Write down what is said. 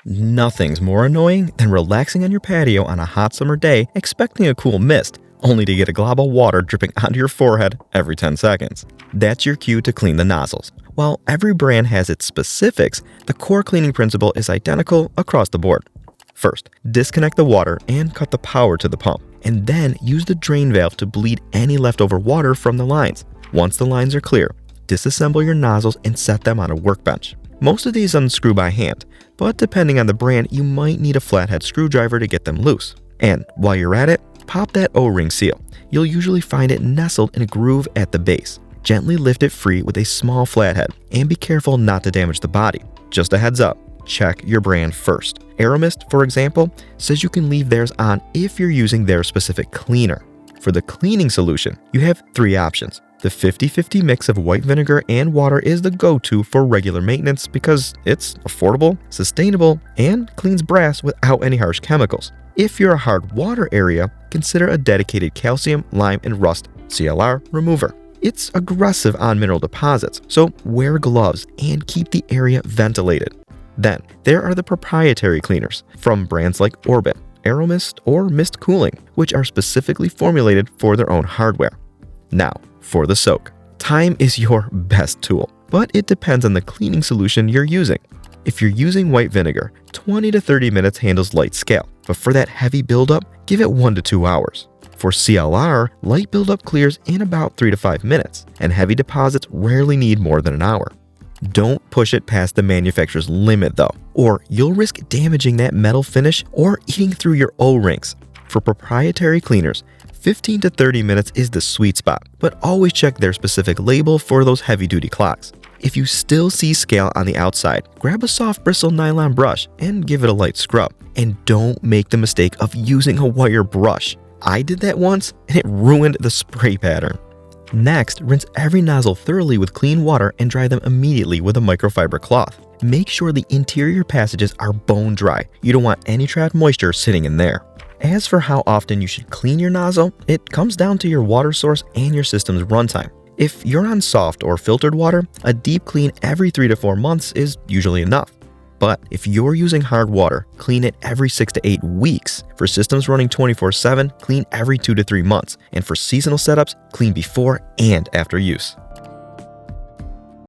Nothing's more annoying than relaxing on your patio on a hot summer day expecting a cool mist, only to get a glob of water dripping onto your forehead every 10 seconds. That's your cue to clean the nozzles. While every brand has its specifics, the core cleaning principle is identical across the board. First, disconnect the water and cut the power to the pump, and then use the drain valve to bleed any leftover water from the lines. Once the lines are clear, disassemble your nozzles and set them on a workbench. Most of these unscrew by hand, but depending on the brand, you might need a flathead screwdriver to get them loose. And while you're at it, pop that O-ring seal. You'll usually find it nestled in a groove at the base. Gently lift it free with a small flathead, and be careful not to damage the body. Just a heads up, check your brand first. Aeromist, for example, says you can leave theirs on if you're using their specific cleaner. For the cleaning solution, you have 3 options. The 50-50 mix of white vinegar and water is the go-to for regular maintenance because it's affordable, sustainable, and cleans brass without any harsh chemicals. If you're a hard water area, consider a dedicated calcium, lime, and rust (CLR) remover. It's aggressive on mineral deposits, so wear gloves and keep the area ventilated. Then, there are the proprietary cleaners from brands like Orbit, Aeromist, or Mist Cooling, which are specifically formulated for their own hardware. Now, for the soak. Time is your best tool, but it depends on the cleaning solution you're using. If you're using white vinegar, 20 to 30 minutes handles light scale, but for that heavy buildup, give it 1 to 2 hours. For CLR, light buildup clears in about 3 to 5 minutes, and heavy deposits rarely need more than an hour. Don't push it past the manufacturer's limit though, or you'll risk damaging that metal finish or eating through your O-rings. For proprietary cleaners, 15 to 30 minutes is the sweet spot, but always check their specific label for those heavy-duty clogs. If you still see scale on the outside, grab a soft bristle nylon brush and give it a light scrub. And don't make the mistake of using a wire brush. I did that once and it ruined the spray pattern. Next, rinse every nozzle thoroughly with clean water and dry them immediately with a microfiber cloth. Make sure the interior passages are bone dry. You don't want any trapped moisture sitting in there. As for how often you should clean your nozzle, it comes down to your water source and your system's runtime. If you're on soft or filtered water, a deep clean every 3 to 4 months is usually enough. But if you're using hard water, clean it every 6 to 8 weeks. For systems running 24/7, clean every 2 to 3 months. And for seasonal setups, clean before and after use.